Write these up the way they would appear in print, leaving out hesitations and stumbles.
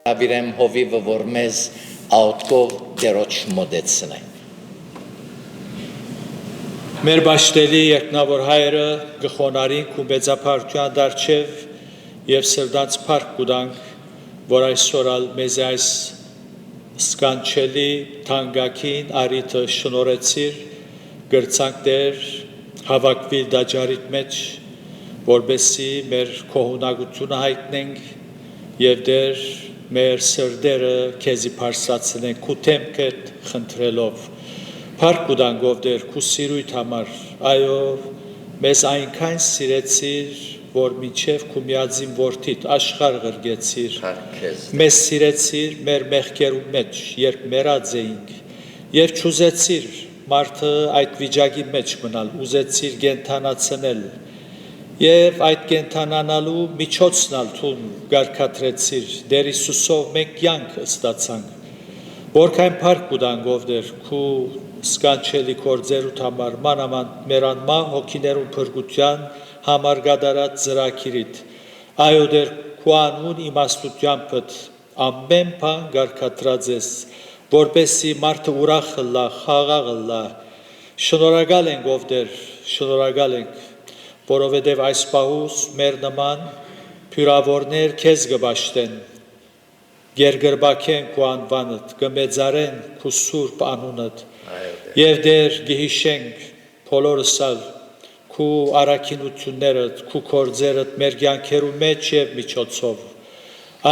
Abirem hովիվը, որ մեզ աուտկով դերոջ մոդեցնե։ Մեր բաշտելի երկնավոր հայրը գխոնարին ու մեծապարտության դարչև և սրդանց պարկ կուդանք, որ այսօրալ մեզ այս սկանչելի թանգակին արիթը շնորեցիր, գրցանք դեր հավակվիլ դաջարիտ մեջ, որբեսի մեր կողունակությունը հայտնենք և դեր մեր սրդերը քեզի պարսացնենք քու թեմքդ խնդրելով, պարկ ուդանգով դեր քու սիրույթ համար, այո, մեզ այնքան սիրեցիր, որ միջև քու միածին որդիդ աշխարհ գրգեցիր, մեզ սիրեցիր մեր մեղքերու մեջ, երբ մեռած էինք, եւ չուզեցիր մարդը այդ վիճակի մեջ մնալ, ուզեցիր կենդանացնել, եւ այդ կենդանանալու միջոցնալ թուն գարկադրեցիր, դեր Հիսուսով մենք կյանք ստացանք, որքան փառք ուտանգով դեր քու սկանչելի կորձերուդ համար մանավանդ մեր անմահ հոգիներու փրկության համար գդարած ծրագիրիդ, այո դեր քու անուն իմաստությամբ ամեն բան գարկադրած ես, որպեսզի մարդը ուրախ լա, խաղաղ լա, շնորհակալ ենք ով դեր, շնորհակալ ենք, որովհետև այս պահուս մեր նման փյուրավորներ քեզ կբաշտեն, գերգրբակեն քու անվանդ, կմեծարեն քու սուրբ անունդ, եւ դեր գհիշենք բոլորսալ քու առաքինություններդ, քու կորձերդ մեր կյանքերու մեջ եւ միջոցով,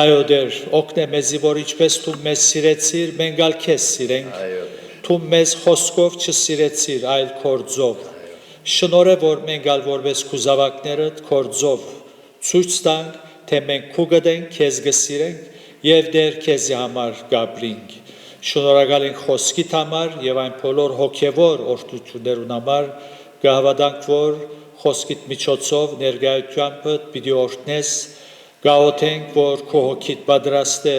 այո դեր օգնե մեզի, որ ինչպես դու մեզ սիրեցիր, մենք ալ քեզ սիրենք, դու մեզ խոսքով չսիրեցիր, այլ կորձով, շնորհ որ մենք ալ որպես քու զավակներդ կորձով ցույց տանք, թե մենք քու գտենք, քեզ գսիրենք եւ դեր քեզի համար գաբրինք, շնորհակալ ենք խոսքիդ համար եւ այն բոլոր հոգեվոր օրհնություններուն համար, կհավատանք, որ խոսքիդ միջոցով ներկայությամբ պիտի օրհնես, գաղութենք, որ քո հոգիդ պատրաստ է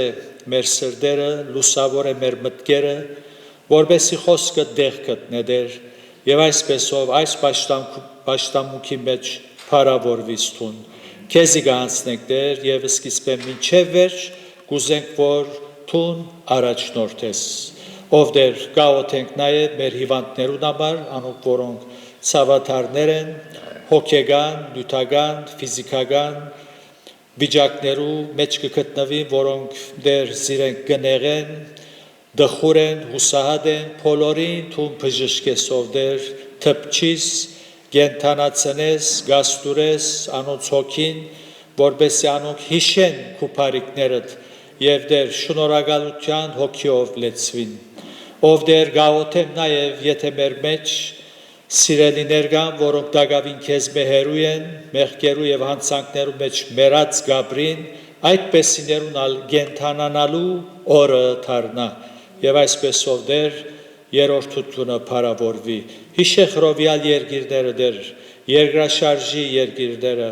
մեր սրտերը, լուսավոր է մեր մտքերը, որպեսզի խոսքը դեղ գտնե դեր եւ այսպեսով այս պաշտամունքի մեջ փառավորվիս տուն, քեզի գանցնենք դեր եւ սկիզբեն մինչեւ վերջ կուզենք, որ տուն առաջնորդես, ով դեր գաղութենք նաեւ մեր հիվանդներուն համար, անոնք որոնք ցավաթարներ են, հոգեգան, նյութական, ֆիզիկական վիճակներու մեջ կգտնվի, որոնք դեր զիրենք կնեղեն, դխուր են, հուսահատ են, բոլորին թուն բժշկեսով դեր թփչիս, կենդանացնես, գաստուրես անոնց հոգին, որպեսզի անոնք հիշեն քու բարիքներդ եւ դեր շնորհակալության հոգիով լեցվին, ով դեր գաղութեմ նաեւ, եթե մեր մեջ սիրելիներ կան, որոնք դակավին քեզ մեհերու են, մեղքերու եւ հանցանքներու մեջ մեռած գաբրին, այդպեսիներուն ալ կենդանանալու օրը դառնա եւ այսպեսով դեր երրորդությունը փառավորվի, հիշեխրովյալ երկիրները դեր, երկրաշարժի երկիրները,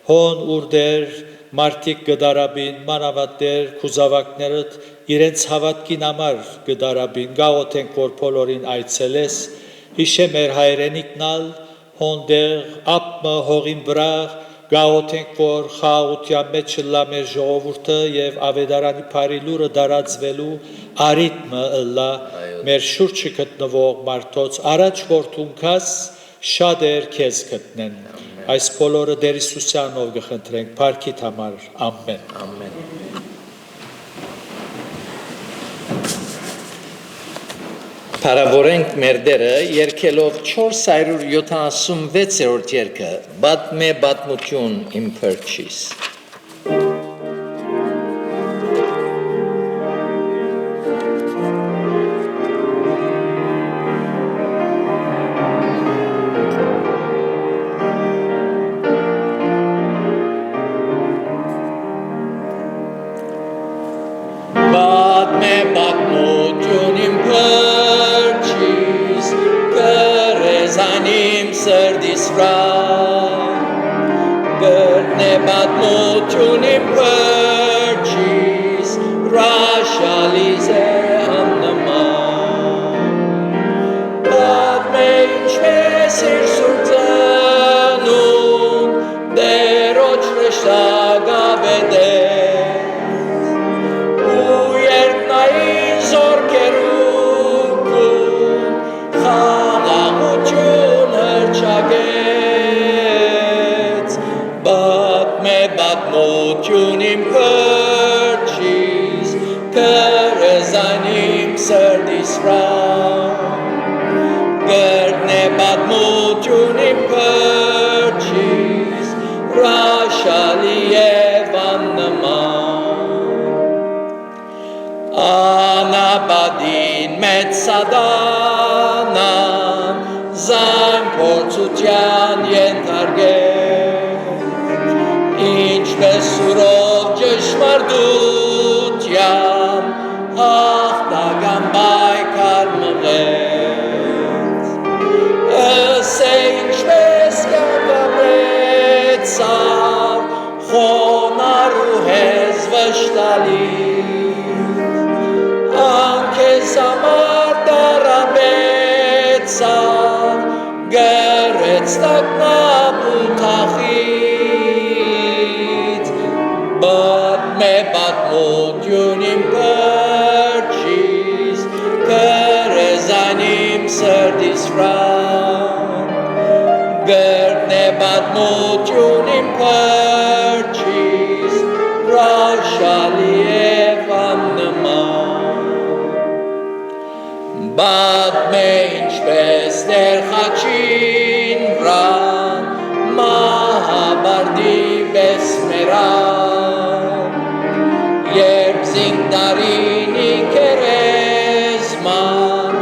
հոն ուր դեր մարդիկ կդարաբին, մանավանդ դեր քու զավակներդ իրենց հավատքին համար կդարաբին, գաղութենք, որ բոլորին այցելես, հիշե մեր հայրենիքնալ, հոն դեղ ապմը հողին վրա, գաղութենք, որ խաղաղության մեջ լա մեր ժողովուրդը եւ ավետարանի բարի լուրը դարածվելու արիթմը լա մեր շուրջը գտնվող մարդոց, առաջ որ թունքաս շատեր քեզ գտնեն, այս բոլորը դեր Հիսուսյանով կխնդրենք, փառքիդ համար, ամեն, ամեն. Փառավորենք մեր Տերը երգելով 476-րդ երգը «Բատմե բատմություն իմ փրկչիս»։ Բատմե բատմություն իմ փրկչիս, Կրեզանիմ սրտիս վրա, Գրնե բատմություն իմ փրկչիս, Հրաշալից է աննման։ Բատմե ինչպես իր սուրբ ծնունդ, Տերոջ նշտագավետեց, Բատմություն իմ փրկչիս, Կրեզանիմ սրտիս վրա, Գրնե բատմություն իմ փրկչիս, Հրաշալի և աննման։ Անապատին մեծ սատանան, Զայն փորձության ենթարկեց, Ինչպես սուրով ճշմարտության, հաղթական պայքար մղեց, Ասե ինչպես կապրեցավ, խոնար ու հեզ վշտալից, Անքեզ համար տարապեցավ, Գրեց տագնապ ու թախիտ, Բատմե բատմություն իմ փրկչիս, Կրեզանիմ սրտիս վրա, Գրնե բատմություն իմ փրկչիս, Հրաշալի և աննման։ Բատմե ինչպես Տեր խաչին վրա, Մահաբարդի պես մեռան, Երբ զինքդարինի քերեզման,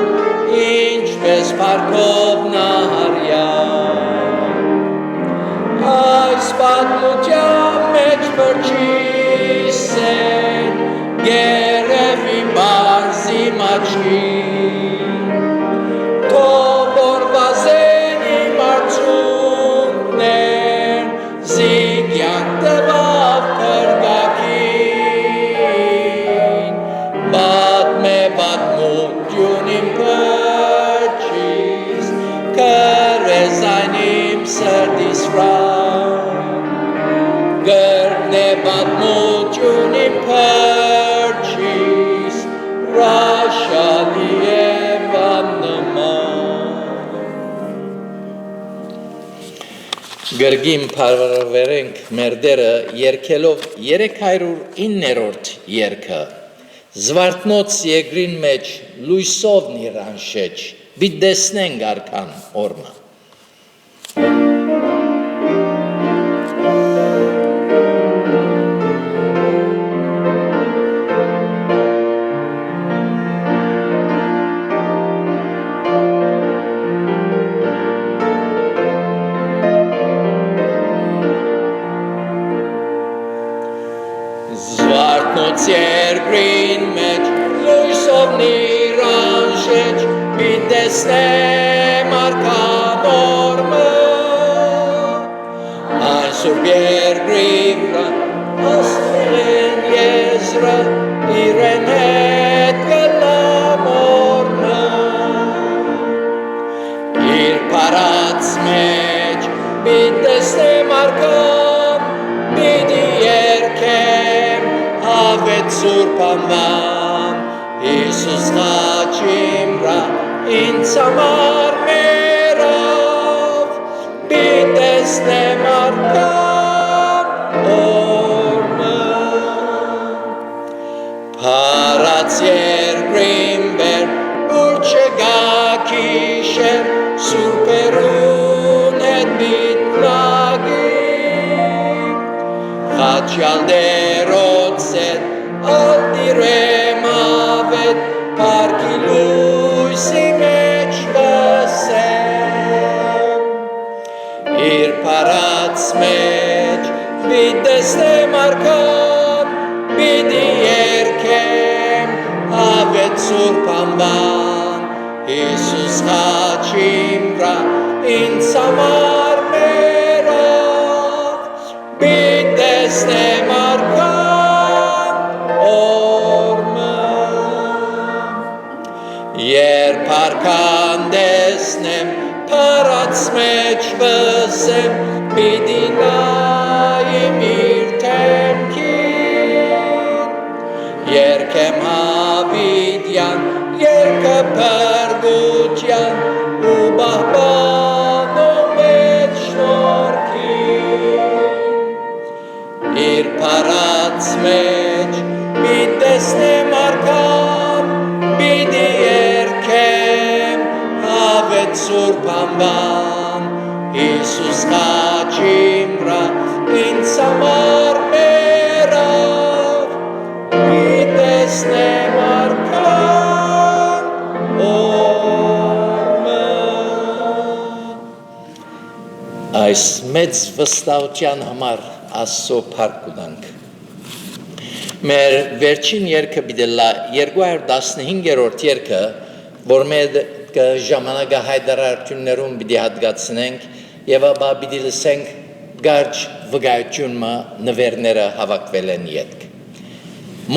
Ինչպես փառքով նահարյան, Այս պատմության մեջ փրկչիս են, Գերեվի բարձի մաչքին, Թող որ վազեն իմ արցունքներ, Զիգյան տվավ փրկագին, Բատմե բատմություն իմ փրկչիս, Կրեզանիմ սրտիս վրա, Գրնե բատմություն իմ փրկչիս, Հրաշալի և աննման։ Գրգին փառավորենք մեր Տերը երգելով 309-րդ երգը Զվարթնոց երկրին մեջ լույսովն իր անշեջ պիտի տեսնենք արքան օրմը Երկրին մեջ լույսովն իր անշեջ պիտի տեսնեմ արքան օրմը այն սուրբ երկրի վրա աստղեն եզրը իրեն հետ գնամ օրմը իր փառած մեջ պիտի տեսնեմ արքան պիտի երգեմ Ավետ սուրբ անվան, Հիսուս խաչի վրա ինձ համար մեռավ, պիտի տեսնեմ արքան օրմը։ Փառած երկրին վեր, ուր չգա Յալդերոցետ ալդիրեմ ավետ Պարկի լույսի մեջ վսեմ Իր պարած մեջ բիտեսնեմ արկան Բիդի երկեմ ավետ սուրբ անվան Հիսուս խաչիմ վրա ինձ համար մերավ Բիտեսնեմ արկան օրմը Երբ արկան դեսնեմ պարած մեջ վսեմ Պիտի նայեմ իր թեմքին Երկեմ հավիդյան երկը պրգության ու բահբանոմ էտ շնորքին Իր պարած մեջ բիտեսնեմ արկան Բիդի երկեմ ավետ սուրբ անվան Հիսուս խաչիմ վրա ինձ համար մերավ Բիտեսնեմ արկան օրմը Այս մեծ վստահության համար Աստծո փառք ունենք Մեր վերջին երգը բիդելա 215-րդ երգը, որ մեր ժամանակահայտարարություններում պիտի հատկացնենք եւ ապա պիտի լսենք գարջ վկայությունը նվերները հավաքվել են յետք։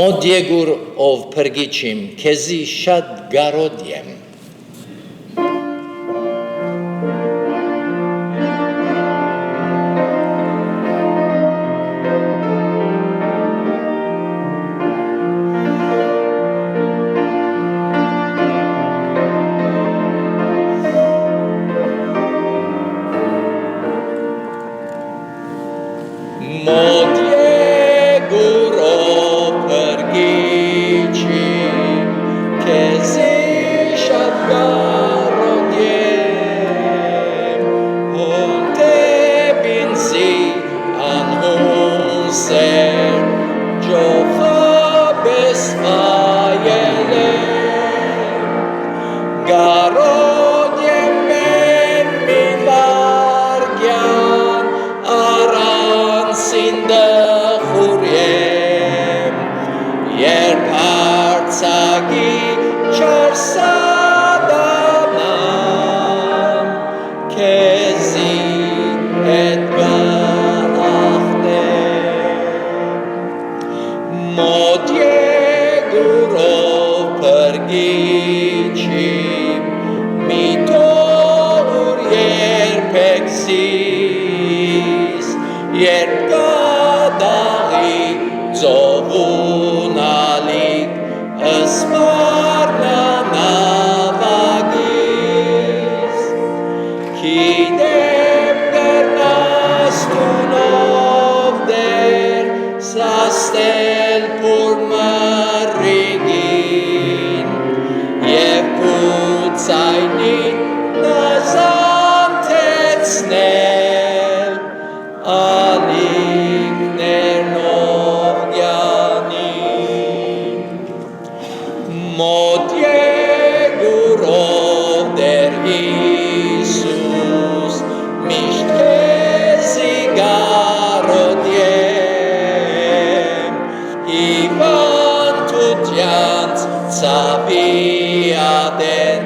Մոտ եկուր ով փրկիչիմ, քեզի շատ գարոտ եմ։ Մոտ եկուր ով փրկիչիմ, քեզի շատ գարոտ եմ, հոնդեպ ինձի անհուն սեր, ջոխաբես վայել եմ, գարոտ եմ մի վարգյան, Սինդախուր եմ, երբ հարցակի չարսադանամ, քեզի հետ գախտեմ, մոտ եկուր ով փրկիչիմ, մի թողուր երբեք զիս, երբ կադաղի ծովունալիք ըսմարնանավագիս, Կիդեմ կրնաս տունով դեր սաստել պուր մռիգին, և կուծայնին նազանթեցնել, Մոտ եկուր ով դեր Հիսուս, միշտ քեզի գարոտ եմ, հիվանդությանց ցավի ատեն,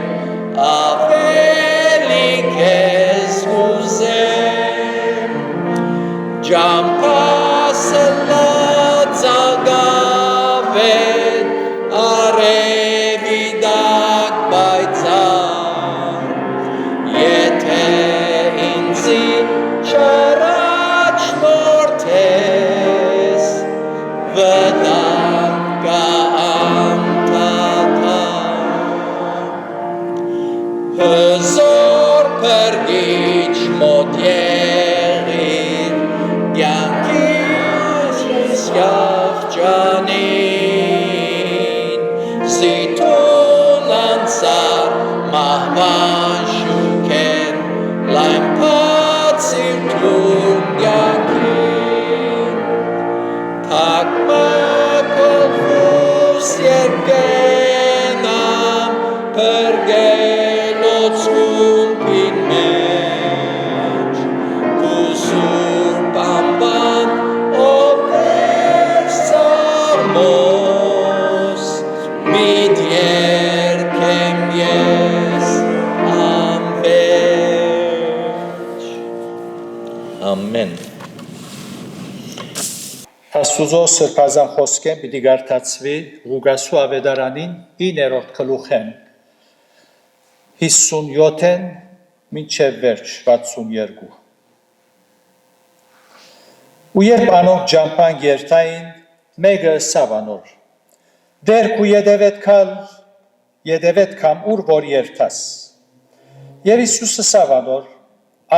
ավելի քեզ ուզեմ, ջամփասը լածագավեն, արևի դակ պայծառ, եթե ինձի չառաջնորդես, վտանգ կա անթաթար, հզոր փրկիչ մոտ եղիր, կյանքի ամեն։ Աստուծո սրբազան խոսքեն պիտի գարտացվի Ղուկասու ավետարանին 9-րդ գլուխեն 57-ն մինչև վերջ 62։ Ու երբ անոնք ջամփան երթային, մեկը սավանոր։ Դեր քու յետևետ կամ ուր որ երթաս։ Եվ Հիսուսը սավանոր,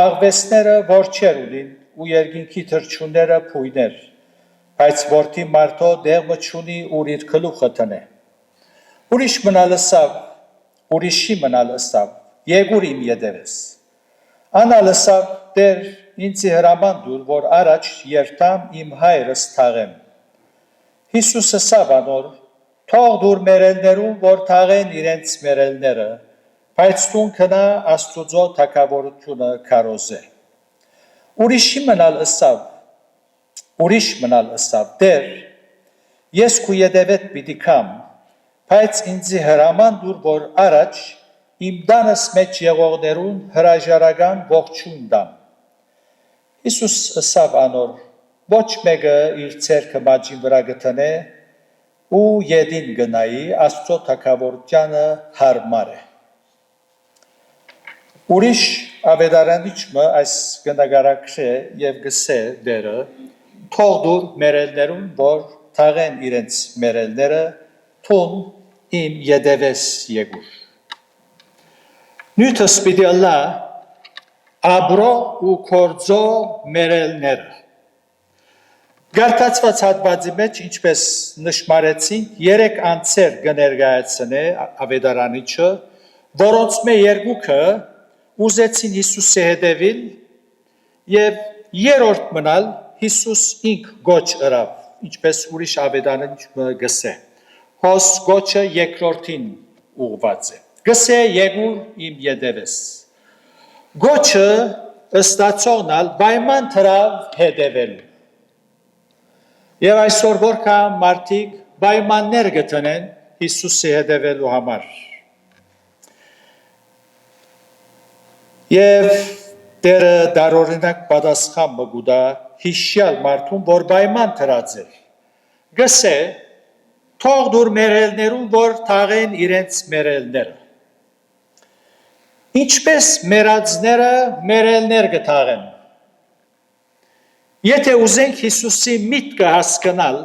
աղվեսները որ չեր ունին ու երկինքի թրջունները փույներ, բայց որդի մարդո դեղը չունի ուր իր գլուխը տնե։ Ուրիշի մնալ ըսավ, եկուր իմ ետևես։ Անալ ըսավ, Տեր ինձի հրաման դուր, որ առաջ երթամ իմ հայրս թաղեմ։ Հիսուսը սավանոր, թող դուր մերելներում, որ թաղեն իրենց մերելները, բայց տուն կնա Աստուծո թագավորությունը քարոզե։ Ուրիշ մնալ ըսավ, Տեր, ես քու ետևետ պիտի կամ, բայց ինձի հրաման դուր, որ առաջ իմ տանս մեջ եղողներուն հրաժարական ողջույն տամ։ Հիսուս ըսավ անոր, ոչ մեկը իր ցերկը մաջին վրա գտնե ու յետին գնայի, Աստծո թագավորությանը հարմար է։ Ուրիշ ավետարանիչը այս գնդագարակրե եւ գսե դերը, թող դուր մերելներուն, որ թաղեն իրենց մերելները, թուն իմ յետևես եկուր։ Նույնպես պիտի ըլլա աբրո ու կորձո մերելները։ Գարտացված հատվածի մեջ, ինչպես նշմարեցինք, 3 անձեր կներկայացնե ավետարանիչը, որոնց մե երկուքը ուզեցին Հիսուսի հետևել եւ երրորդ մնալ Հիսուս ինք գոչ ըրավ, ինչպես ուրիշ ավետարանիչը գսե։ Հոս գոչը երկրորդին ուղված է։ Գսե եկուր իմ ետևես։ Գոչը ըստացողնալ պայման թրավ հետևելու։ Եվ այսօր որքան մարդիկ պայմաններ գտնեն Հիսուսի հետևելու համար։ Եվ Տերը դարօրինակ պատասխան մգուտա հիշյալ մարդուն, որ պայման թրած էր։ Գսե թող դուր մերելներուն, որ թաղեն իրենց մերելները։ Ինչպես մերածները մերելներ գթաղեն։ Եթե ուզենք Հիսուսի միտքը հասկանալ,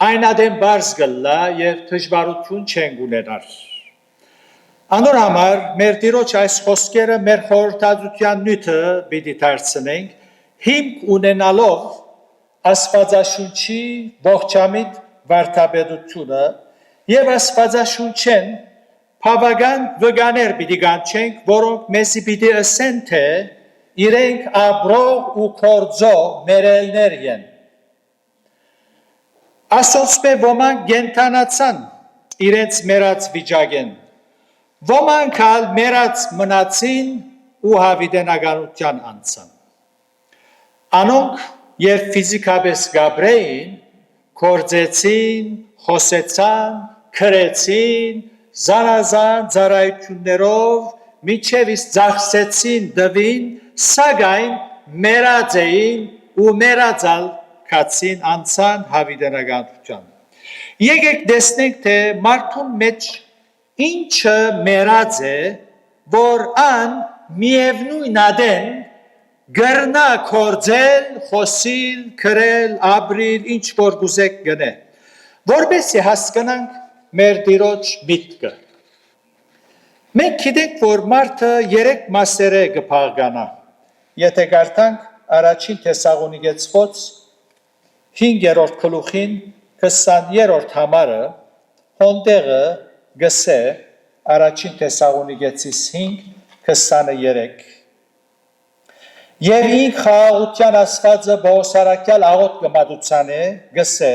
այն ադեմ բարձ գլլա եւ դժվարություն չենք ունենալ։ Անոր համար մեր Տիրոջ այս խոսքերը մեր խորհրդածության նյութը պիտի դարձնենք, հիմք ունենալով Աստվածաշունչի ողջամիտ վարդապետությունը եւ Աստվածաշունչեն բավական վկաներ պիտի կանչենք, որոնք մեզի պիտի ասեն, թե իրենք աբրո ու կորձո մերելներ են։ Ասոնցմե ոմանք գենթանացան իրենց մերած վիճակեն, ոմանք ալ մերած մնացին ու հավիտենականության անցան։ Անոնք երբ ֆիզիկապես գաբրեին, կորձեցին, խոսեցան, քրեցին, զանազան ծառայություններով միջև իսկ ծախսեցին դվին, սակայն մերած էին ու մերածալ կացին անցան հավիտենականության։ Եկեք տեսնենք, թե մարդուն մեջ ինչը մերած է, որ ան միևնույն ադեն գրնա կորձել, խոսիլ, քրել, ապրիլ, ինչ որ գուզեք գնե, որպեսզի հասկանանք մեր Տիրոջ միտքը։ Մենք գիտենք, որ մարդը 3 մասերը կփաղկանա։ Եթե կարդանք առաջին Թեսաղոնիկեցոց 5-րդ գլուխին 20-րդ համարը, հոնդեղը գսե առաջին Թեսաղոնիկեցիս 5:23 Եվ ինք խաղաղության ասվածը բողոսարակյալ աղոտ կմատուցան է, գսե,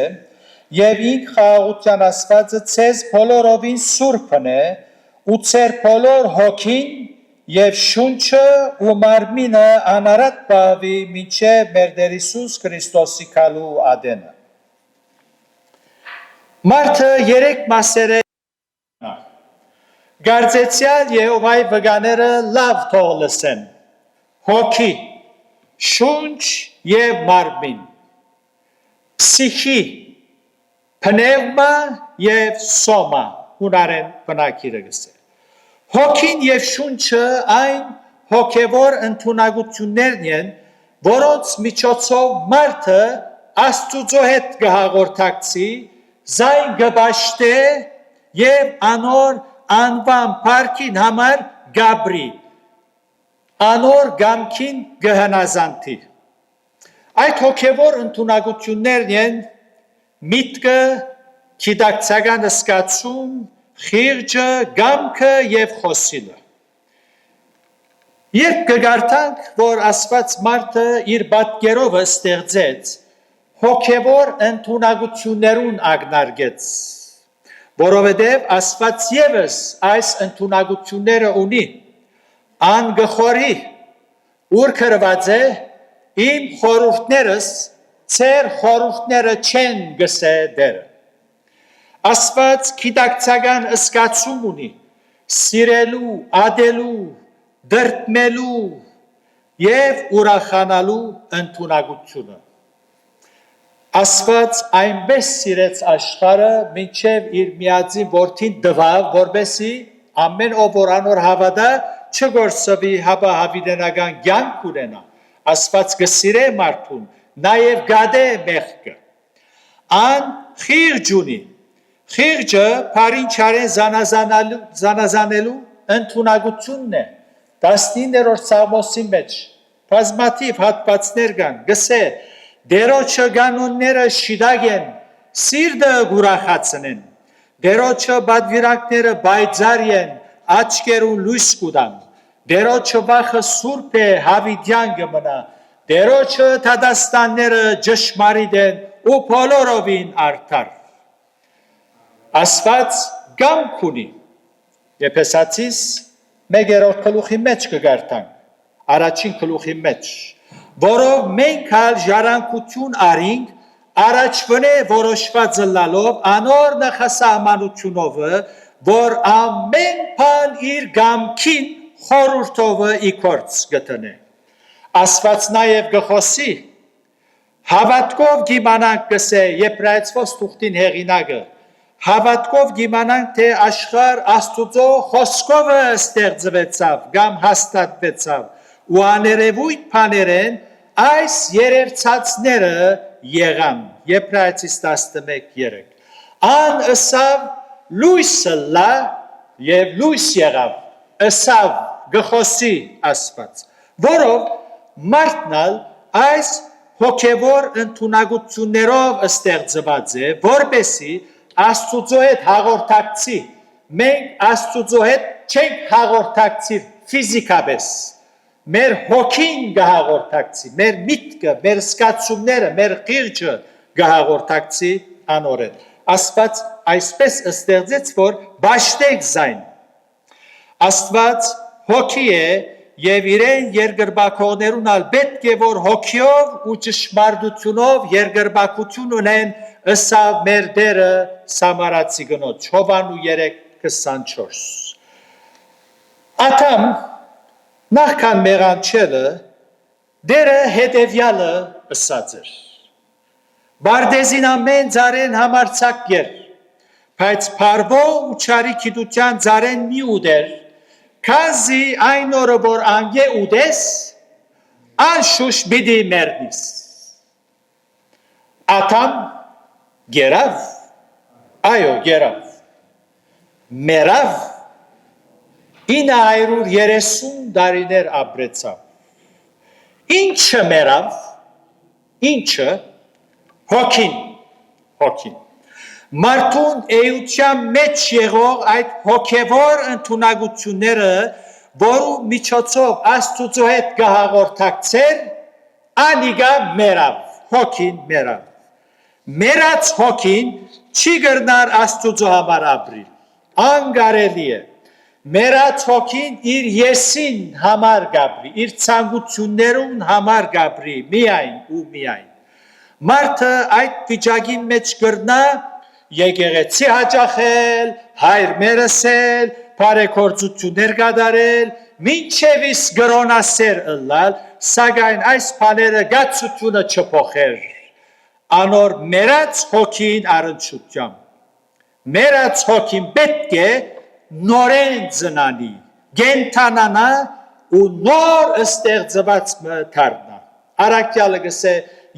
եւ ինք խաղաղության ասվածը ցեզ բոլորովին սուրբն է, ու ցեր բոլոր հոգին եւ շունչը ու մարմինը անարատ բավի մինչեւ մեր Տեր Հիսուս Քրիստոսի քալու ադենը։ Մարդը 3 մասեր է։ Գարձեցյալ Եհովայի վկաները լավ թող լսեն։ Հոգի, շունչ եւ մարմին, փսիխի, պնևմա եւ սոմա, հունարեն բնակիրը գսե։ Հոգին եւ շունչը այն հոգևոր ընդունակություններն են, որոնց միջոցով մարդը Աստուծո հետ կհաղորդակցի, զայն կբաշխե եւ անոր անվան փառքին համար գաբրի, անոր գամքին կհնազանդի։ Այդ հոգևոր ընդունակություններն են միտքը, գիտակցական զգացում, խիղճը, գամքը եւ խոսիլը։ Երբ կգարտանք, որ Աստված մարդը իր պատկերով ստեղծեց, հոգևոր ընդունակություններուն ակնարկեց, որովհետև Աստված ևս այս ընդունակությունները ունի, ան գխորի, ուր գրված է, իմ խորհուրդներս, ձեր խորհուրդները չեն գսե դերը։ Աստված գիտակցական զգացում ունի, սիրելու, ադելու, դրտմելու եւ ուրախանալու ընդունակությունը։ Աստված այնպես սիրեց աշխարհը, մինչև իր միածին որդին տվավ, որպեսզի ամեն ով որ անոր հավատա, չգործվի, հապա հավիտենական կյանք ունենա։ Աստված կսիրե մարդուն, նաև գադե մեղքը։ Ան խիղճ ունի։ Խիղճը բարին չարեն զանազանելու ընդունակությունն է։ 19-րդ Սաղմոսի մեջ բազմաթիվ հատվածներ կան, գսե Դերոջը կանոնները շիդագ են, սիրտը ուրախացնեն, Դերոջը բադվիրանքները բայձար են, աչքերուն լույս կուտան, Դերոջը վախը սուրբ է, հավիտյան կմնա, Դերոջը դատաստանները ճշմարիտ են ու բոլորովին արդար։ Աստված կամք ունի։ Եփեսացիս 1-րդ գլուխի մեջ կգարտանք, առաջին գլուխի մեջ, որով մենք հալ ժառանգություն արինք, առաջվնե որոշված լալով, անոր նախասահմանությունով, որ ամեն բան իր գամքին խորհուրդով իքորց գտնե։ Աստված նաև գխոսի, հավատքով գիմանանք գսե Եբրայեցիոս թուղթին հեղինակը, հավատքով գիմանանք, թե աշխարհ Աստուծո խոսքով ստեղծվեցավ, կամ հաստատվեցավ, ու աներևույթ բաներեն այս երևցածները եղան, Եբրայեցիս 11:3։ Ան ըսավ լույսը լա եւ լույս եղավ, ըսավ գխոսի Աստված, որով մարդնալ այս հոգևոր ընդունակություններով ստեղծված է, որպեսի Աստուծո հետ հաղորդակցի։ Մենք Աստուծո հետ չենք հաղորդակցի ֆիզիկապես, մեր հոգին կհաղորդակցի, մեր միտքը, մեր զգացումները, մեր խիղճը կհաղորդակցի անոր հետ։ Աստված այսպես ստեղծեց, որ բաշտեք զայն։ Աստված հոգի է եւ իրեն երկրպագողներուն ալ պետք է որ հոգիով ու ճշմարտությունով երկրպագություն ունեն, ըսավ մեր Տերը Սամարացի գնոջ Հովանու 3:24։ Աթամ նախքան մեղանչելը Տերը հետևյալը ըսած էր. Բարդեզին ամեն ծարեն համարցակ եր, բայց փարվո ու չարի գիտության ծարեն մի ուդեր, քանզի այն օրը որ անգե ուդես, անշուշ բիդի մեռնիս։ Աթամ գերավ, այո գերավ, մեռավ, 930 տարիներ ապրեցավ։ Ինչը մեռավ, ինչը հոգին։ Մարդուն էության մեջ եղող այդ հոգևոր ընդունակությունները, որու միջոցով Աստուծո հետ կհաղորդակցեր, անիգա մեռավ, հոգին մեռավ։ Մեռած հոգին չի գտնար Աստուծո համար ապրիլ, անկարելի է։ Մեռած հոգին իր եսին համար գաբրի, իր ցանկություններուն համար գաբրի, միայն ու միայն։ Մարդը այդ վիճակին մեջ կրնա եկեղեցի հաճախել, հայր մերսել, բարեգործություններ կատարել, մինչև իսկ գրոնասեր ըլլալ, սակայն այս բաները գացությունը չփոխեր։ Անոր մերած հոգին առնչությամբ։ Մերած հոգին պետք է նորեն ծնանի, գենթանանա ու նոր ստեղծված դառնա։ Առաքյալը գսե,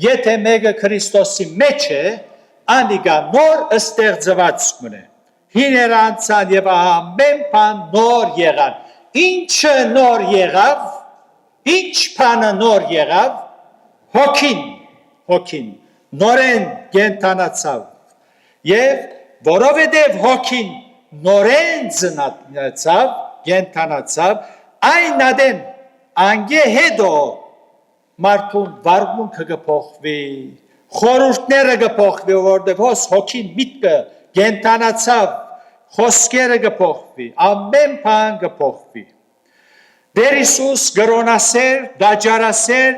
եթե մեկը Քրիստոսի մեջ է, անիկա նոր ստեղծված մնե։ Հիներ անցան եւ ամեն բան նոր եղան։ Ինչը նոր եղավ, ինչ բանը նոր եղավ, հոգին, նորեն գենթանացավ։ Եվ որովհետև հոգին նորեն ծնացավ, գենթանացավ, այն ադեն անգե հետո մարդուն վարմունքը կփոխվի, խորհուրդները կփոխվի, որովհետև հոս հոգին միտքը գենթանացավ, խոսքերը կփոխվի, ամեն բան կփոխվի։ Տեր Հիսուս գրոնասեր, դաջարասեր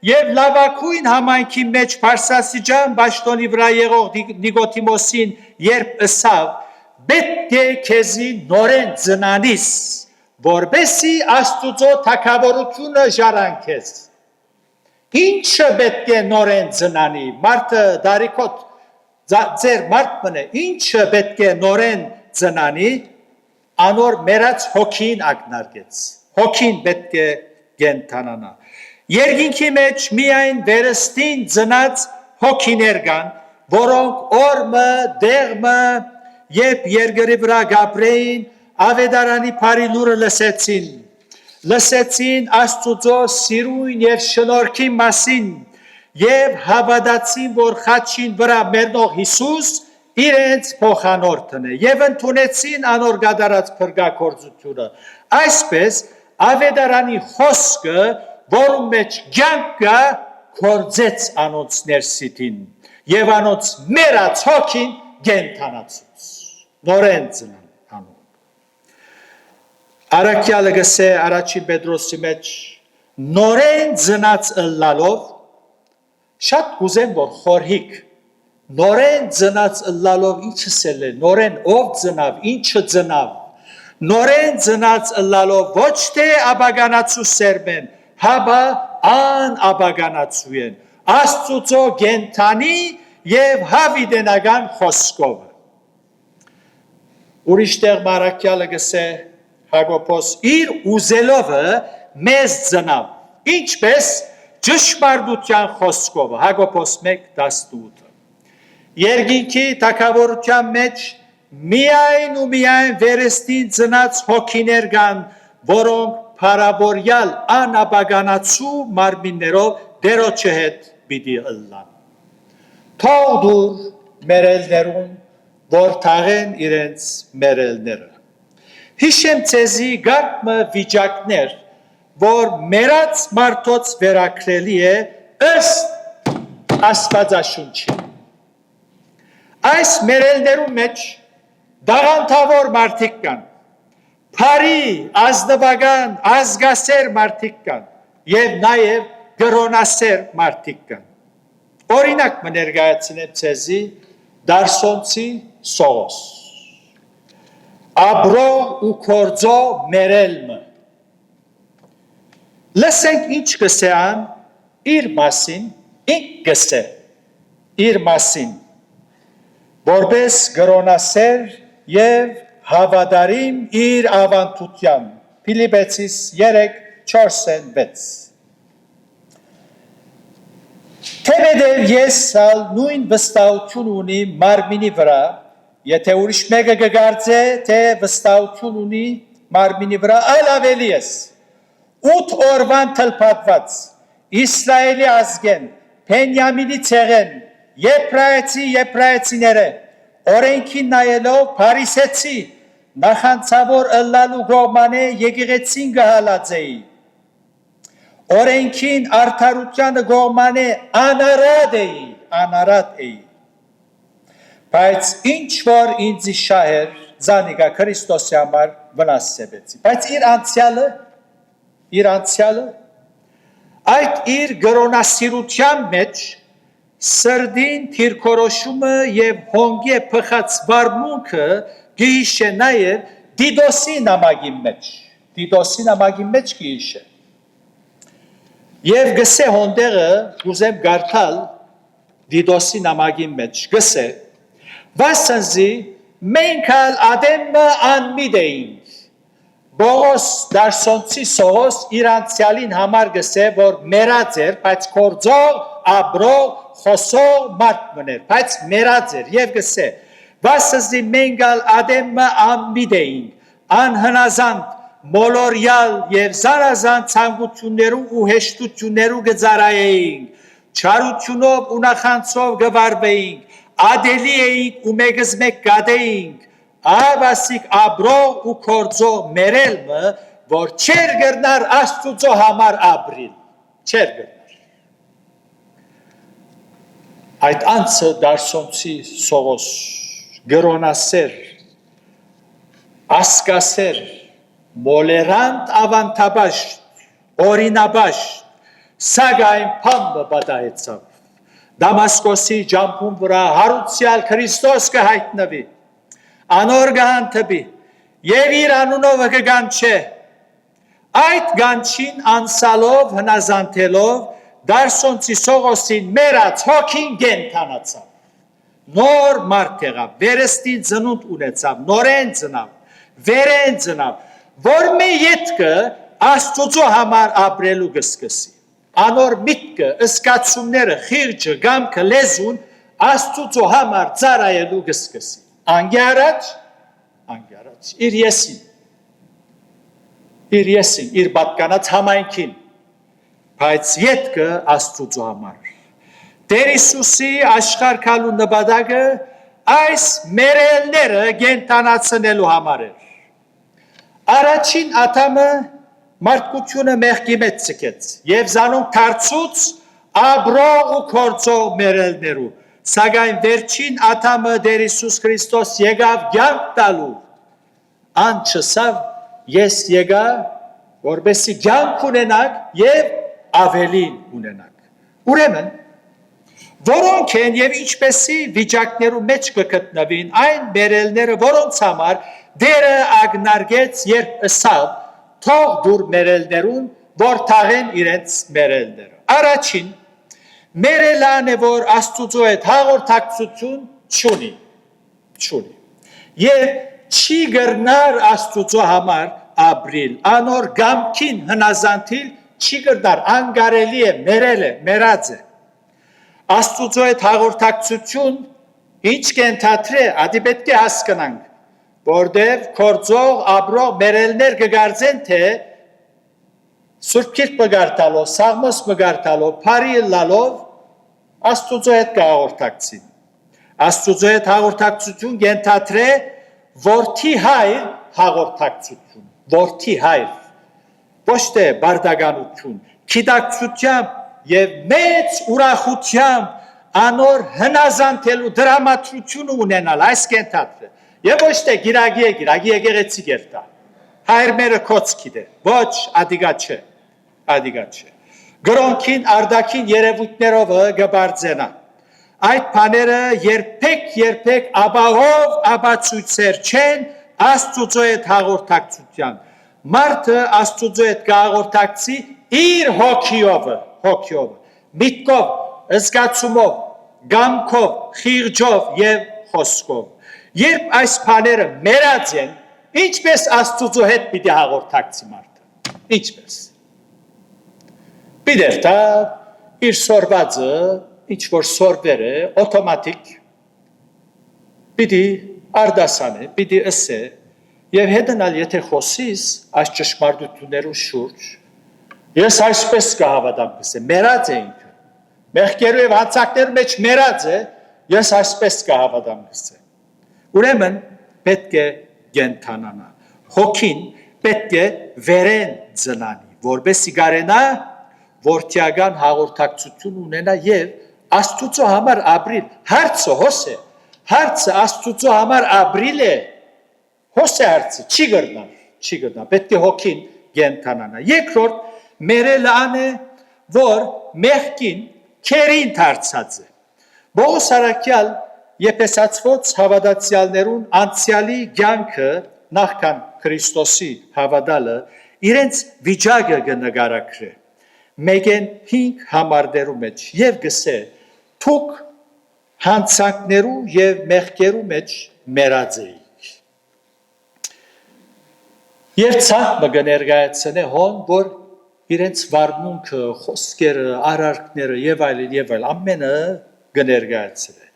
եւ լավակույն համայնքի մեջ Փարսասիջան Բաշտոնի վրա եղող Նիկոդիմոսին երբ ըսավ, պետք է քեզի նորեն ծնանիս, որբեսի Աստուծո թագավորությունը ժառանգես։ Ինչը պետք է նորեն ծնանի, մարդը դարիքոտ ձեր մարդ մնե, ինչը պետք է նորեն ծնանի, անոր մերած հոգին ակնարկեց, հոգին պետք է գենթանանա։ Երկինքի մեջ միայն վերստին ծնած հոգիներ կան, որոնք օրմը, դեղմը, երբ երկրի վրա գաբրեին, ավետարանի բարի լուրը լսեցին Աստուծո սիրուն եւ շնորհքի մասին եւ հավատացին, որ խաչին վրա մեռնող Հիսուս իրենց փոխանորդն է եւ ընդունեցին անոր գդարած փրկագործությունը։ Այսպես ավետարանի խոսքը, որում մեջ կյանքը կործեց անոնց ներսիտին եւ անոնց մերած հոգին գենթանացուց։ Նորեն ծնան անոն։ Առաքյալը գսե առաջին Պետրոսի մեջ նորեն ծնած ըլլալով շատ կուզեմ որ խորհիկ նորեն ծնած ըլլալով ինչսել է նորեն ով ծնավ ինչը ծնավ նորեն ծնած ըլլալով ոչ թե աբագանացու սերմեն հաբա ան աբագանացու են Աստուծո գենթանի եւ հավիտենական խոսքով ուրիշ տեղ Մարաքյալը գսե Հակոբոս իր ուզելովը մեզ ծնավ ինչպես ճշմարտության խոսքով Հակոբոս 1:18 Երկինքի թագավորության մեջ միայն ու միայն վերստին ծնած հոգիներ կան, որոնք փարավորյալ անաբագանացու մարմիններով դերոջը հետ պիտի ըլլան։ Թող դուր մերելներուն, որ թաղեն իրենց մերելները։ Հիշեմ ցեզի գարմը վիճակներ, որ մերած մարդոց վերակրելի է ըստ Աստվածաշունչի։ Այս մերելներու մեջ դաղանթավոր մարդիկ կան, բարի, ազնվական, ազգասեր մարդիկ կան եւ նաեւ գրոնասեր մարդիկ կան։ Օրինակ մներգայացնեմ ցեզի Դարսոնցի Սողոս։ Աբրո ու կորձո մերելմը։ Լսենք ինչ կսեան իր մասին, ինչ կսե իր մասին, որպես գրոնասեր եւ հավատարիմ իր ավանդության Փիլիպեցիս 3:4-6 Թեպետ ես նույն վստահություն ունի մարմինի վրա, եթե ուրիշ մեկը կգարձե, թե վստահություն ունի մարմինի վրա, այլ ավելի ես, 8 օրվան թլփատված, Իսրայելի ազգեն, Բենյամինի ցեղեն, Եբրայեցիները, օրենքին նայելով Փարիսեցի, նախանցավոր ըլլալու գոհմանե եկեղեցին գահալածեի, օրենքին արդարությանը գոհմանե անարատ էի, բայց ինչ որ ինձի շահեր, զանիկա Քրիստոսի համար վնասեցի, բայց իր անցյալը, այդ իր գրոնասիրության մեջ սրդին թիրքորոշումը եւ հոնգե փխած վարմունքը գիշե նաեւ Տիտոսի նամակի մեջ գիշ է։ Եվ գսե հոնդեղը գուզեմ գարտալ Տիտոսի նամակի մեջ գսե վասնզի մենք ալ ադեմը անմիտ էինք Բողոս դարսոնցի Սողոս իր անցյալին համար գսե որ մերած էր բայց կործող աբրող խոսող մարդ մներ բայց մերած էր եւ գսե վասնզի մենք ալ ադեմը անմիտ էինք անհնազանդ մոլորյալ եւ զարազան ցանկություններու ու հեշտություններու գծարայեինք չարությունով ու նախանցով գվարվեինք ադելի էինք ու մեգս մեկ գադեինք Ավասիկ աբրող ու կործող մերելմը, որ չեր գրնար աստուծո համար աբրիլ, չեր գրնար։ Այդ անցը դարսոնցի Սողոս, գրոնասեր, ասկասեր, մոլերանտ ավանթաբաշտ, օրինաբաշտ, սագայն պամբը բադայեցավ, Դամասկոսի ջամփուն վրա հարուցյալ Քրիստոս կհայտնվի, Անոր գանթբի եւ իր անունով կգանչե այդ գանչին անսալով հնազանդելով դարսոնցի Սողոսին մերած հոգին գենթանացավ նոր մարդ եղավ վերստի ծնունդ ունեցավ նորեն ծնավ վերեն ծնավ որ մի յետքը աստուծո համար ապրելու կսկսի անոր միտքը ըսկացումները խիղճը գամքը լեզուն աստուծո համար ծառայելու կսկսի Անգարած, իր եսին, իր բատկանած համայնքին, բայց ետքը աստուծո համար։ Տեր Հիսուսի աշխարհքալու նպատակը այս մերելները գենտանացնելու համար էր։ Առաջին ատամը մարդկությունը մեղքի մեջ ցկեց եւ զանոնք դարձուց աբրող ու կործող մերելներու Սակայն վերջին ատամը Տեր Հիսուս Քրիստոս եկավ կյանք տալու անչսավ ես եկա որպեսզի կյանք ունենաք եւ ավելին ունենաք Ուրեմն որոնք են եւ ինչպեսի վիճակներու մեջ կգտնվին այն մերելները որոնց համար Տերը ագնարգեց երբ ըսավ թող դուր մերելներուն որ թաղեն իրենց մերելները Առաջին Մերելան է, որ աստուծո հետ հաղորդակցություն չունի, և չի գրնար աստուծո համար ապրիլ, անոր գամքին հնազանդիլ չի գրնար, անգարելի է, մերած է, աստուծո հետ հաղորդակցություն ինչ կենթատրե, ադի պետք է հասկնանք, որդև կործող, աբրող, մերելներ կգարձեն, թե Սուրբ Գիրք մգարտալով, Սաղմոս մգարտալով, Փարի լալով Աստուծո հետ կհաղորդակցին։ Աստուծո հետ հաղորդակցություն կենթատրե որդի հայր հաղորդակցություն, որդի հայր, ոչ թե բարդականություն, գիտակցությամբ եւ մեծ ուրախությամբ անոր հնազանդելու դրամատրություն ունենալ այս կենթատրե։ Եվ ոչ թե գիրագի եկեղեցի կերտա։ Հայր մերը կոծքի դե, ոչ ադիգա չէ։ Գրոնքին արդակին երևույթներով գբարձենա։ Այդ բաները երբեք ապահով ապացույցեր չեն աստուծո հետ հաղորդակցության։ Մարդը աստուծո հետ կհաղորդակցի իր հոգիով, միտքով, զգացումով, գամքով, խիղճով եւ խոսքով։ Երբ այս բաները մերած են, ինչպես աստուծո հետ պիտի հաղորդակցի մարդը։ Ինչպես Պիտերտա իր սորվածը, ինչ որ սորվեր է, օտոմատիկ, պիտի արդասան է, պիտի ըսե, և հետնալ եթե խոսիս այս ճշմարտություններու շուրջ, ես այսպես կհավատամ կսե, մերած է ինքը, մեղքերու և հանցակներու մեջ մերած է, ես այսպես կհավատամ կսե։ Ուրեմն պետք է գենթանանա, հոգին պետք է վերեն ծնանի, որպեսզի կարենա որդիական հաղորդակցություն ունենա եւ աստուծո համար ապրիլ հարցը հոս է հարցը աստուծո համար ապրիլ է հոս է հարցը չի գրնա պետք է հոգին գենթանանա երկրորդ մերելան է որ մեղքին քերին դարձած է Բողոս Արաքյալ Եփեսացված հավատացյալներուն անցյալի կյանքը նախքան Քրիստոսի հավատալը իրենց վիճակը կնկարագրի մեգեն 5 համարներու մեջ եւ գսե թուք հանցանքներու եւ մեղքերու մեջ մեռած էիք եւ ցանկ մը կներկայացնե հոն որ իրենց վարմունքը խոսքերը արարքները եւ այլն ամենը կներկայացնե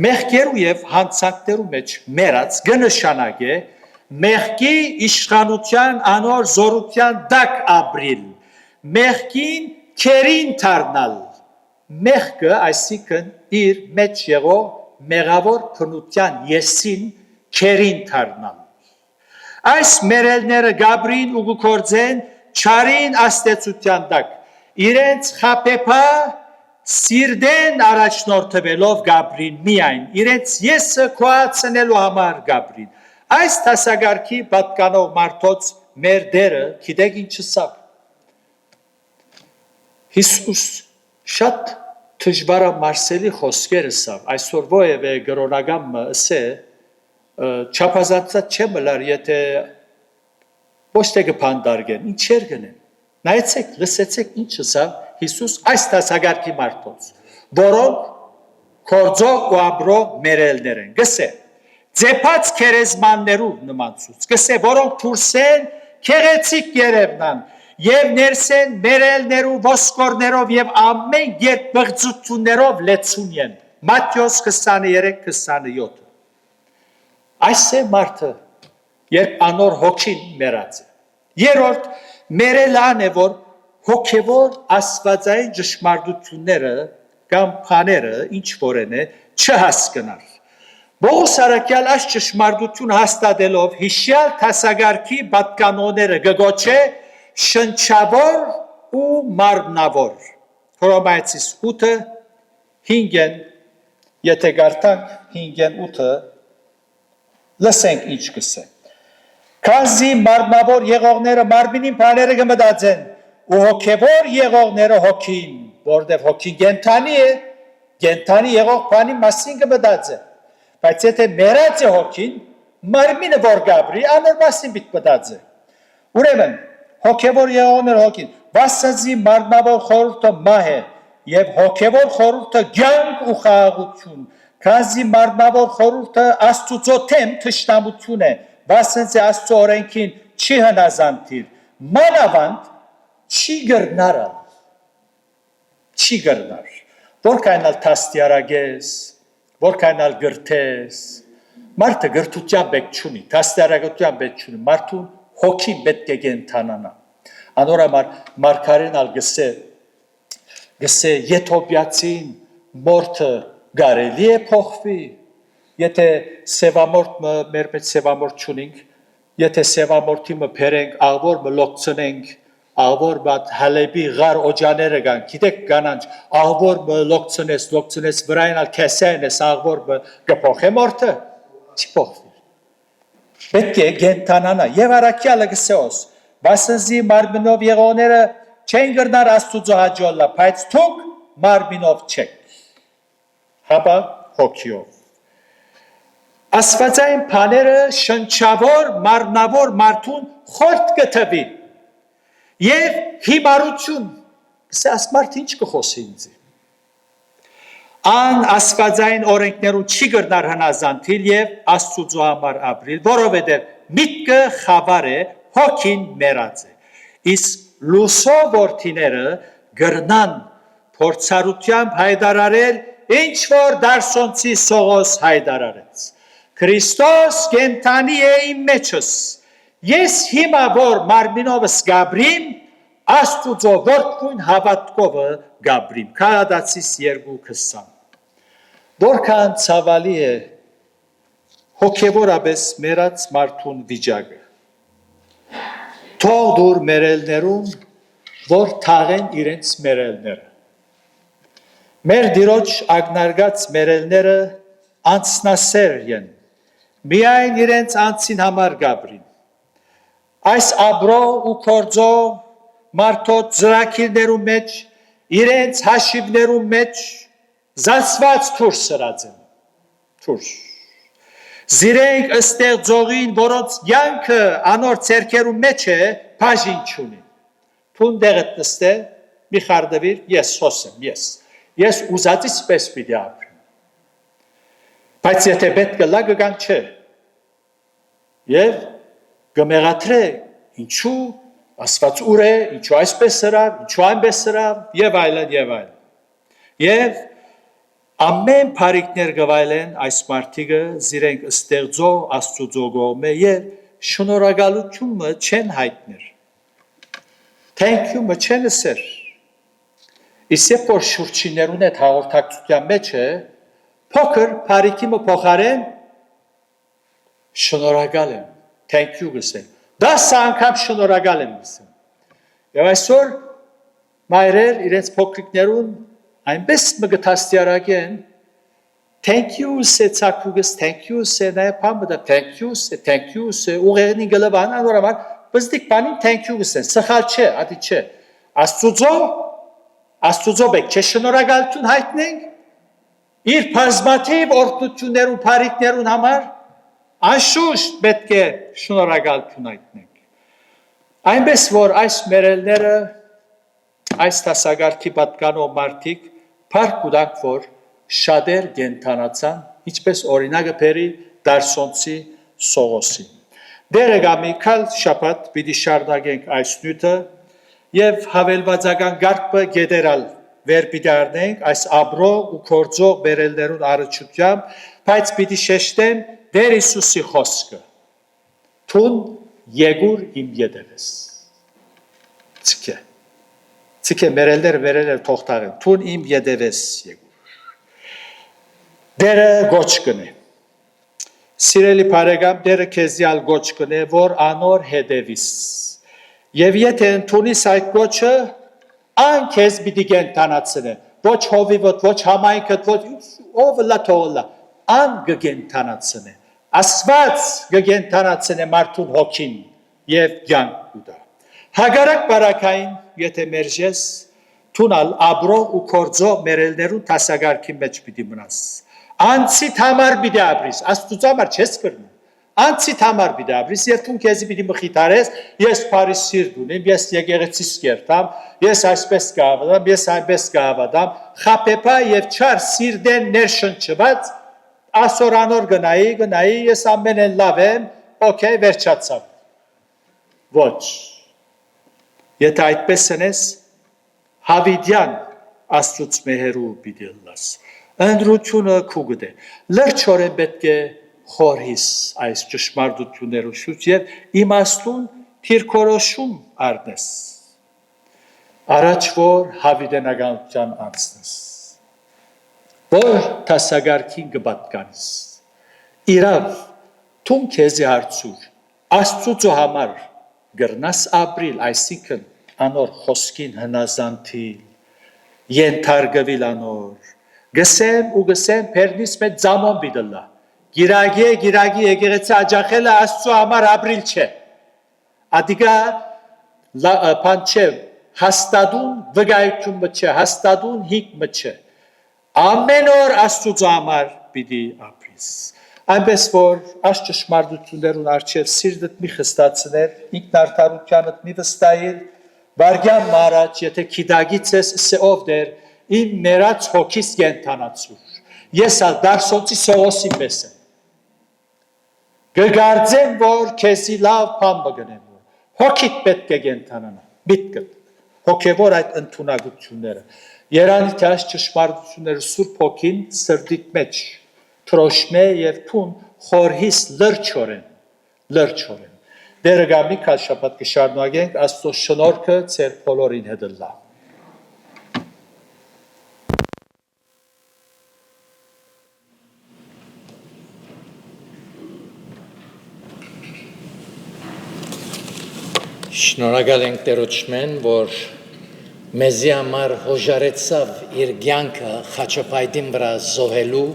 մեղքերու եւ հանցանքներու մեջ մեռած կնշանակե մեղքի իշխանության անոր զորության դակ ապրիլ մեղքին քերին դառնալ մեղքը այսինքն իր մեջ եղող մեղավոր քնության եսին քերին դառնալ այս մերելները գաբրին ու գործեն չարին աստեցության դակ իրենց խապեփա սիրդեն առաջնորդվելով գաբրին միայն իրենց եսը քոացնելու համար գաբրին այս տասագարքի պատկանող մարդոց մեր դերը գիտեք ինչսա Հիսուս շատ դժվար մարսելի խոսքեր ասավ այսօր ովևէ գրոնագամը ասե չափազանցած չէ մլար եթե ոչ թե կփանդարգեն ինչեր գնեն նայեցեք լսեցեք ինչ ասավ Հիսուս այս տասագարքի մարդոց որոնք կորձող ու աբրող մերելներ են գսե ձեպած քերեզմաններու նմանցուց գսե որոնք թուրսեն քեղեցիկ երևնան եւ ներսեն մերելներու ոսկորներով եւ ամեն երբ բղծություններով լեցունեն Մատթեոս 23-27 այս է մարդը երբ անոր հոգին մեռած է երրորդ մերելան է որ հոգեվոր աստվածային ճշմարտությունները կամ բաները ինչ որեն է չհասկնար Բողոս արաքյալ այս ճշմարտությունը հաստատելով հիշյալ տասագարքի պատկանոները գոչե շնչավոր ու մարմնավոր Հռոմայացիս 8-ը 5-ն եթե գարտանք 5-ն 8-ը լսենք ինչ կսե Քանզի մարմնավոր եղողները մարմինին բաները կմտածեն ու հոգևոր եղողները հոգին որտեղ հոգին կենթանի է կենթանի եղող բանի մասին կմտածեն բայց եթե մեռած է հոգին մարմինը որ գաբրի անոր մասին պիտի մտածի ուրեմն հոգևոր եղողները հոգին վասնզի մարմնավոր խորհուրդը մահ է եւ հոգևոր խորհուրդը ցանկ ու խաղաղություն քանզի մարմնավոր խորհուրդը աստուծո թեմ թշնամություն է վասնզի աստծո օրենքին չի հնազանդիր մանավանդ չի գրնար որքանալ տաստիարագես որքանալ գրթես մարդը գրթության բեք չունի տաստիարագության բեք չունի մարդուն հոգին պետք է կենթանանա անորամար մարգարեն գսե եթոպիացին մորթը գարելի է փոխվի եթե սևամորթ մեր մեջ սևամորթ չունենք եթե սևամորթի մը փերենք աղվոր մը լոկցնենք աղվոր բատ հալեբի գար օջաները կան գիտեք կանանչ աղվոր մը լոկցնես վրայնալ քեսենես աղվոր մը կփոխե մորթը չի փոխվի պետք է գենթանանա եւ արաքյալը գսեոս վասնզի մարմինով եղողները չեն գրնար աստուծո հաջոլա բայց թուք մարմինով չեք հապա հոգիով աստվածային բաները շնչավոր մարմնավոր մարդուն խորտ կթվի եւ հիմարություն սա ասմարտ ինչ կխոսի ինձ Ան աստվածային օրենքներու չի գրնար հնազանդիլ եւ աստուծո համար ապրիլ որովհետեւ միտքը խավար է հոգին մեռած է իսկ լուսո որդիները գրնան փորձառությամբ հայտարարել ինչ որ դարսոնցի Սողոս հայտարարեց Քրիստոս կենթանի է իմ մեջս ես հիմա որ մարմինովս գաբրիմ աստուծո որդքուն հավատքովը գաբրիմ Քահանացիս 2:20 Որքան ցավալի է հոգևորապես մեռած մարդուն վիճակը Թող դուր մերելներուն որ թաղեն իրենց մերելները Մեր դիրոջ ագնարգած մերելները անցնասեր են միայն իրենց անցին համար գաբրին Այս աբրո ու կորձո մարդոց զրակիրներու մեջ, իրենց հաշիվներու մեջ, զասված թուրս սրած են, թուրս։ Զիրենք ստեղծողին, որոնց յանքը անոր ցերկերու մեջ է, բաժին չունի։ Թուն դեղդ նստե, մի խարդվիր, ես խոսեմ, ես ուզածից պես պիտի ապրեմ։ Բայց եթե պետք է լա գան չէ։ Եվ գմեղատրե, ինչու ասված ուր է, ինչու այսպես սրավ, ինչու այնպես սրավ, եւ այլն, եւ այլն։ Եվ ամեն բարիկներ գվայլեն այս մարդիկը զիրենք ստեղծո աստծո գոմե եւ շնորհակալությունը չեն հայտներ։ Thank you մչեն սեր։ Իսկ որ շուրջիներուն այդ հաղորդակցության մեջ է փոքր բարիկի մը փոխարեն շնորհակալ եմ։ Thank you գսեն։ 10 անգամ շնորհակալ եմ գսեն։ Եվ այսօր մայրեր իրենց փոքրիկներուն այնպես մգտաստիարակեն thank you se ցակուգս thank you se նայ փամդա thank you se ուղերնի գլավան անորամար բզդիկ բանին thank you գսեն սխալ չէ ադի չէ աստծո բեք չէ շնորհակալություն հայտնենք իր բազմաթիվ օրդություններու բարիկներուն համար անշուշտ պետք է շնորհակալություն հայտնենք այնպես որ այս մերելները այս տասագարքի պատկանող մարդիկ Փառք ուտանք, որ շատեր գենթանացան, ինչպես օրինակը բերի դարսոնցի Սողոսին։ Դերը գամիկալ շաբաթ պիտի շարունակենք այս նյութը եւ հավելվածական գարկը գեդերալ վեր պիտի առնենք այս աբրող ու կորձող բերելներուն առողջությամբ, բայց պիտի շեշտեմ Տեր Հիսուսի խոսքը։ Թուն եկուր իմ յետևես։ Ցիկե մերելներ վերելեր թողտաղեն, թուն իմ յետևես եկուր։ Դերը գոչ կնե։ Սիրելի բարեկամ, դերը քեզյալ գոչ կնե, որ անոր հետևիս։ Եվ եթե ընդունիս այդ գոչը, ան քեզ պիտի գենթանացնե, ոչ հովիվդ, ոչ համայնքդ, ոչ ով լա թողլա, ան գենթանացնե։ Աստված գենթանացնե մարդուն հոգին եւ կյանք ուտա։ Հագարակ բարակային, եթե մերժես, թունալ աբրող ու կորձող մերելներուն տասագարքի մեջ պիտի մնաս։ Անցիդ համար պիտի ապրիս, աստուծո համար չես կրնում։ Անցիդ համար պիտի ապրիս, եւ թուն քեզի պիտի մխիթարես, ես Փարիզ սիրտ ունեմ, ես եկեղեցիս կերտամ, ես այսպես կհավատամ, ես այնպես կհավատամ, խապեպա եւ չար սիրտեն ներշնչված, ասորանոր գնայի, ես ամենեն լավ եմ, օքեյ, վերջացավ։ Ոչ։ Եթե այդպես ընես, հավիդյան աստուծ մեհերու պիտի լաս, ընդրությունը կուգդ է, լրջորեն պետք է խորհիս այս ճշմարտություններու շուտ և իմաստուն թիրքորոշում արնես, առաջ որ հավիդենականության անցնես, որ տասագարքին գբատկանիս, իրավ թուն քեզի հարցուր, աստուծո համար գրնաս ապրիլ, այսինքն անոր խոսքին հնազանդիլ, ենթարգվիլ անոր, գսեմ ու գսեմ պերնիս մեծ ձամոն բիդլա, գիրագի եկեղեցի աջախելը աստծո համար ապրիլ չէ, ադիգա պան չէ, հաստադուն վգայություն մը չէ, հաստադուն հիք մը չէ, ամեն օր աստծո համար պիտի ապրիս, այնպես որ այս ճշմարտություններուն առջև սիրտդ մի խստացներ, ինքնարդարությանդ մի վստահիր, վարգյան մարաջ, եթե քիդագից ես սեով դեր, իմ մերած հոգիս կենթանացուր, ես ալ դարսոնցի Սողոսի պես եմ, գգարձեմ, որ քեզի լավ բան բգնեմ, հոգիդ պետք է կենթանանա, միտքդ, հոգևոր այդ ընդունակությունները, երանի թե այս ճշմարտությունները սուրբ հոգին սրդիդ մեջ, թրոշմե և թուն խորհիս լրջորեն։ Դերը գամի կալ շապատ կշարնուագենք, աստո շնորքը ծեր պոլորին հետլա։ Շնորհակալ ենք Տերոջմեն, որ մեզի համար հոժարեցավ իր կյանքը խաչապայտին վրա զոհելու,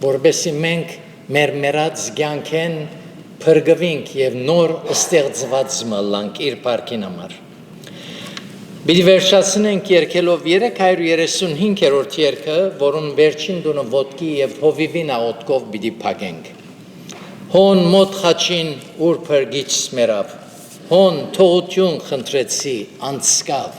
որբեսի մենք մեր մերած կյանքեն փրկվենք եւ նոր ստեղծված մլանք իր парքին համար։ Բիդի վերջացնենք երկելով 335-րդ երգը, որուն վերջին դունը ոտքի եւ հովիվին աղոտքով բիդի փակենք։ Հոն մոտ խաչին ուր փրկիչ մերավ, հոն թողություն խնդրեցի անցկավ,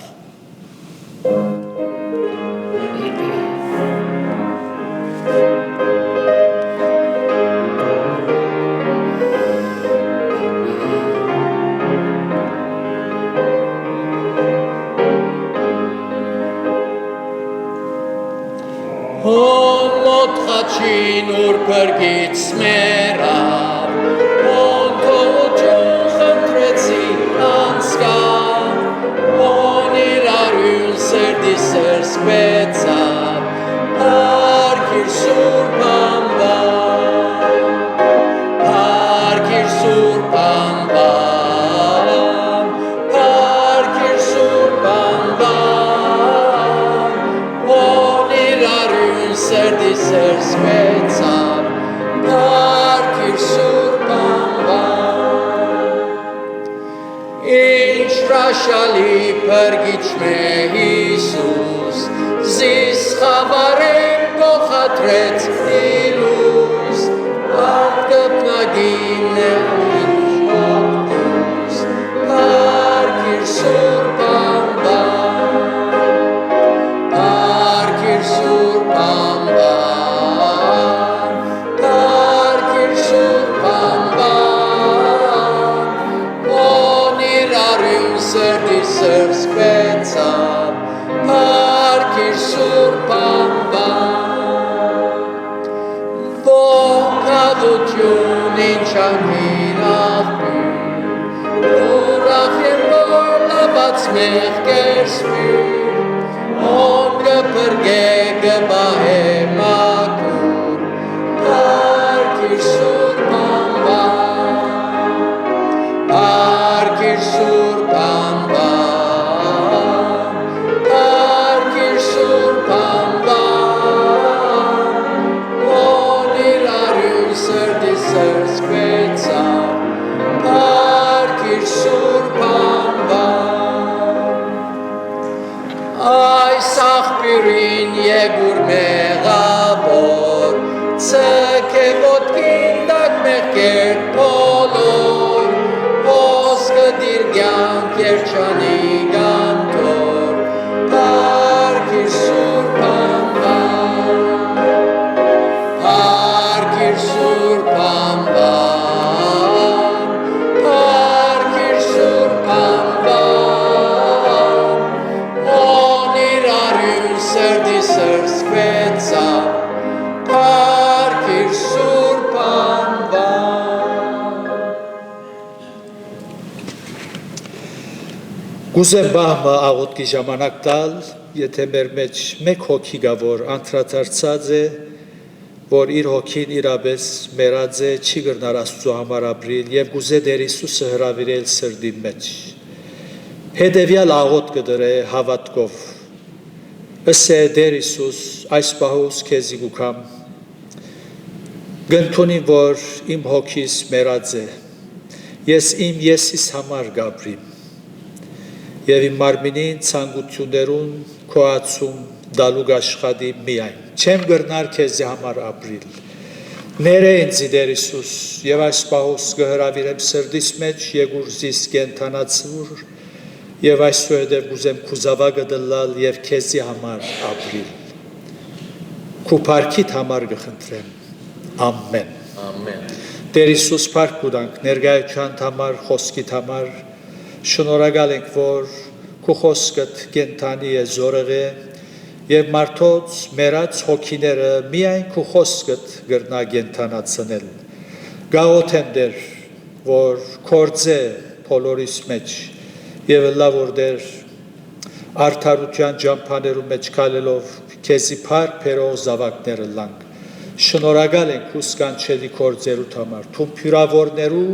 Հոն մոտ խաչին ուր փրկիչ մերավ, հոն թողություն խնդրեցի անցկավ, հոն իր արյուն սերդի սրսպեցավ, փառքիր Սուրբ անվան, փառքիր Սուրբ անվան, փառքիր Սուրբ անվան, հոն իր արյուն սերդի սրսպեցավ, փառքիր Սուրբ անվան, ինչ հրաշալի փրկիչ մե Հիսուս, զիս խավարեմ կոխադրեց իլուս, ատ գտնագին է ինչ օգտուս, փառքիր Սուրբ անվան, փառքիր Սուրբ անվան, փառքիր Սուրբ անվան, հոն իր արյուն սերդի սրսպեցավ, փառքիր Սուրբ անվան, ողքավություն ինչ անգին աղբյուր, ուրախ եմ որ լավաց մեղքեր սպյուր, հոն կփրկե կպահե մաքուր, փառքիր Սուրբ անվան, փառքիր Սուրբ անվան, փառքիր Սուրբ անվան, հոն իր արյուն սրդի սրսպեցավ, փառքիր Սուրբ անվան, այս աղբյուրին եկուր մեղավոր, ցկե ոտքին տակ մեղքեր բոլոր, ոսկը դիրգյան կերջանի գանթոր, փառքիր Սուրբ անվան, փառքիր Սուրբ անվան, փառքիր Սուրբ անվան, հոն իր արյուն սերդի սրսպեցավ, փառքիր Սուրբ անվան, Գուզեմ բահմը աղոտքի ժամանակ տալ, եթե մեր մեջ մեկ հոգի գա, որ անդրադարձած է, որ իր հոգին իրապես մեռած է, չի կրնար Աստծո համար ապրիլ եւ գուզե Տեր Հիսուսը հրավիրել սրդի մեջ։ Հետևյալ աղոտ կդրե հավատքով։ Ըսե Տեր Հիսուս, այս պահուս քեզի գուքամ, գնդունի որ իմ հոգիս մեռած է, ես իմ եսիս համար գաբրիմ, եւ իմ մարմինին ցանկություններուն քոացում դալու աշխատի միայն, չեմ գրնար քեզի համար ապրիլ, ներեն Տեր Հիսուս, եւ այս պահուս կհրավիրեմ սրդիս մեջ եկուր զիս կենթանացուր, եւ այսուհետև գուզեմ քու զավակը դլալ եւ քեզի համար ապրիլ, քու փառքիդ համար կխնդրեմ, ամեն, Տեր Հիսուս փառք կուտանք ներկայության համար, խոսքիդ համար, շնորհակալ ենք, որ քու խոսքդ կենթանի է զորեղ է եւ մարդոց մեռած հոգիները միայն քու խոսքդ գրնա կենթանացնել։ Գաղութեմ Տեր, որ կործե բոլորիս մեջ եւ լավ որ Տեր արդարության ջամփաներու մեջ քալելով քեզի փառք բերող զավակները լանք։ Շնորհակալ ենք քու սկանչելի կործերու համար, թու փյուրավորներու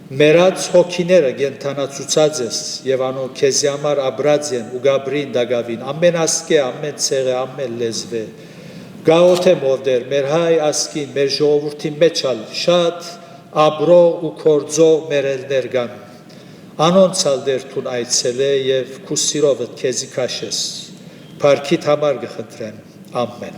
մեռած հոգիները կենթանացուցած ես եւ անո քեզի համար աբրած են ու գաբրին դագավին ամեն ասկե, ամեն ցեղը, ամեն լեզվե գաղութեմ ով Տեր մեր հայ ասկին, մեր ժողովրդի մեջ ալ շատ աբրող ու կործող մերելներ կան անոնցալ Տեր թուն այցելե եւ քու սիրովդ քեզի քաշես փառքիդ համար կխնդրեմ ամեն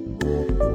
Thank